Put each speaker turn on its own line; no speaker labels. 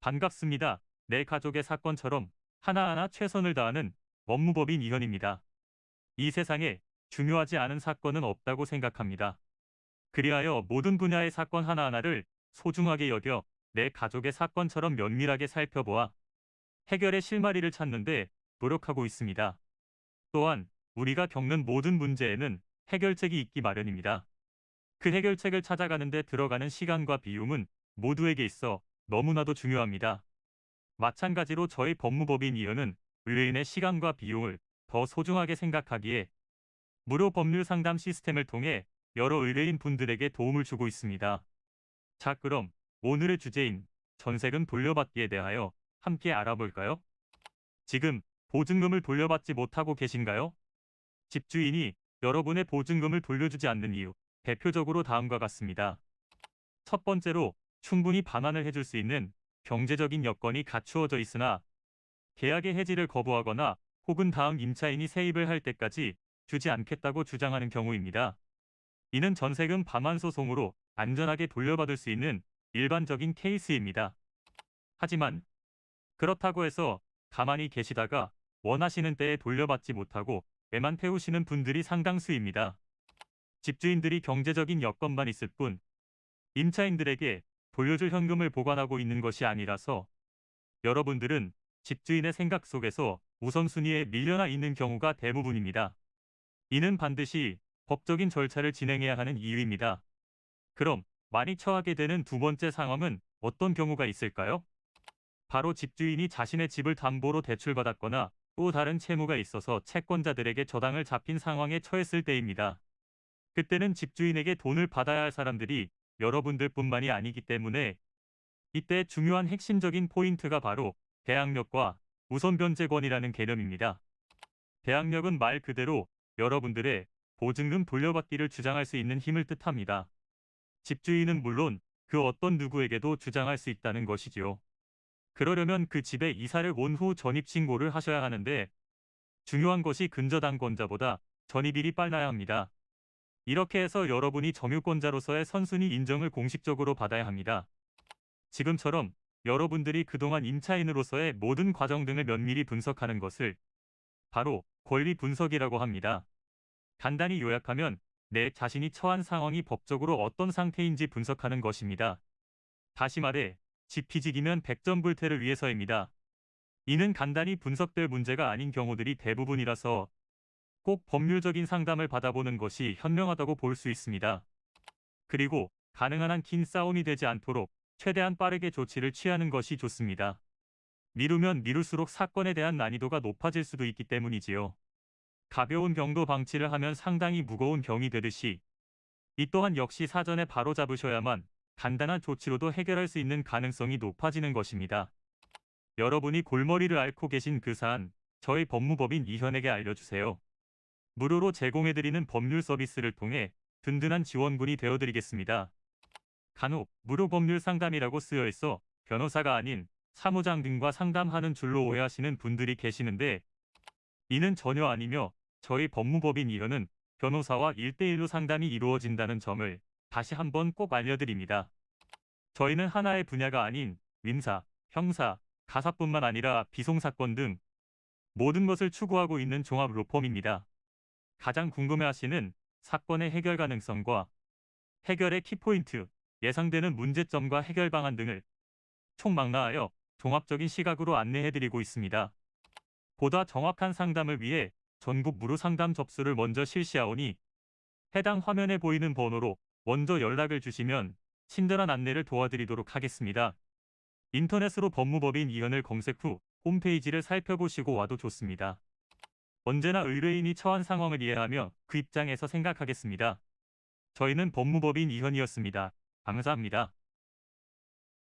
반갑습니다. 내 가족의 사건처럼 하나하나 최선을 다하는 법무법인 이현입니다. 이 세상에 중요하지 않은 사건은 없다고 생각합니다. 그리하여 모든 분야의 사건 하나하나를 소중하게 여겨 내 가족의 사건처럼 면밀하게 살펴보아 해결의 실마리를 찾는데 노력하고 있습니다. 또한 우리가 겪는 모든 문제에는 해결책이 있기 마련입니다. 그 해결책을 찾아가는 데 들어가는 시간과 비용은 모두에게 있어 너무나도 중요합니다. 마찬가지로 저희 법무법인 이현은 의뢰인의 시간과 비용을 더 소중하게 생각하기에 무료 법률 상담 시스템을 통해 여러 의뢰인 분들에게 도움을 주고 있습니다. 자, 그럼 오늘의 주제인 전세금 돌려받기에 대하여 함께 알아볼까요? 지금 보증금을 돌려받지 못하고 계신가요? 집주인이 여러분의 보증금을 돌려주지 않는 이유, 대표적으로 다음과 같습니다. 첫 번째로 충분히 반환을 해줄 수 있는 경제적인 여건이 갖추어져 있으나 계약의 해지를 거부하거나 혹은 다음 임차인이 세입을 할 때까지 주지 않겠다고 주장하는 경우입니다. 이는 전세금 반환 소송으로 안전하게 돌려받을 수 있는 일반적인 케이스입니다. 하지만 그렇다고 해서 가만히 계시다가 원하시는 때에 돌려받지 못하고 애만 태우시는 분들이 상당수입니다. 집주인들이 경제적인 여건만 있을 뿐 임차인들에게 돌려줄 현금을 보관하고 있는 것이 아니라서 여러분들은 집주인의 생각 속에서 우선순위에 밀려나 있는 경우가 대부분입니다. 이는 반드시 법적인 절차를 진행해야 하는 이유입니다. 그럼 많이 처하게 되는 두 번째 상황은 어떤 경우가 있을까요? 바로 집주인이 자신의 집을 담보로 대출받았거나 또 다른 채무가 있어서 채권자들에게 저당을 잡힌 상황에 처했을 때입니다. 그때는 집주인에게 돈을 받아야 할 사람들이 여러분들뿐만이 아니기 때문에 이때 중요한 핵심적인 포인트가 바로 대항력과 우선 변제권이라는 개념입니다. 대항력은 말 그대로 여러분들의 보증금 돌려받기를 주장할 수 있는 힘을 뜻합니다. 집주인은 물론 그 어떤 누구에게도 주장할 수 있다는 것이지요. 그러려면 그 집에 이사를 온 후 전입신고를 하셔야 하는데 중요한 것이 근저당권자보다 전입일이 빨라야 합니다. 이렇게 해서 여러분이 점유권자로서의 선순위 인정을 공식적으로 받아야 합니다. 지금처럼 여러분들이 그동안 임차인으로서의 모든 과정 등을 면밀히 분석하는 것을 바로 권리 분석이라고 합니다. 간단히 요약하면 내 자신이 처한 상황이 법적으로 어떤 상태인지 분석하는 것입니다. 다시 말해 지피지기면 백전불태를 위해서입니다. 이는 간단히 분석될 문제가 아닌 경우들이 대부분이라서 꼭 법률적인 상담을 받아보는 것이 현명하다고 볼 수 있습니다. 그리고 가능한 한 긴 싸움이 되지 않도록 최대한 빠르게 조치를 취하는 것이 좋습니다. 미루면 미룰수록 사건에 대한 난이도가 높아질 수도 있기 때문이지요. 가벼운 병도 방치를 하면 상당히 무거운 병이 되듯이 이 또한 역시 사전에 바로잡으셔야만 간단한 조치로도 해결할 수 있는 가능성이 높아지는 것입니다. 여러분이 골머리를 앓고 계신 그 사안, 저희 법무법인 이현에게 알려주세요. 무료로 제공해드리는 법률 서비스를 통해 든든한 지원군이 되어드리겠습니다. 간혹 무료 법률 상담이라고 쓰여 있어 변호사가 아닌 사무장 등과 상담하는 줄로 오해하시는 분들이 계시는데 이는 전혀 아니며 저희 법무법인 이현은 변호사와 1대1로 상담이 이루어진다는 점을 다시 한번 꼭 알려드립니다. 저희는 하나의 분야가 아닌 민사, 형사, 가사뿐만 아니라 비송사건 등 모든 것을 추구하고 있는 종합 로펌입니다. 가장 궁금해하시는 사건의 해결 가능성과 해결의 키포인트, 예상되는 문제점과 해결 방안 등을 총망라하여 종합적인 시각으로 안내해드리고 있습니다. 보다 정확한 상담을 위해 전국 무료 상담 접수를 먼저 실시하오니 해당 화면에 보이는 번호로 먼저 연락을 주시면 친절한 안내를 도와드리도록 하겠습니다. 인터넷으로 법무법인 이현을 검색 후 홈페이지를 살펴보시고 와도 좋습니다. 언제나 의뢰인이 처한 상황을 이해하며 그 입장에서 생각하겠습니다. 저희는 법무법인 이현이었습니다. 감사합니다.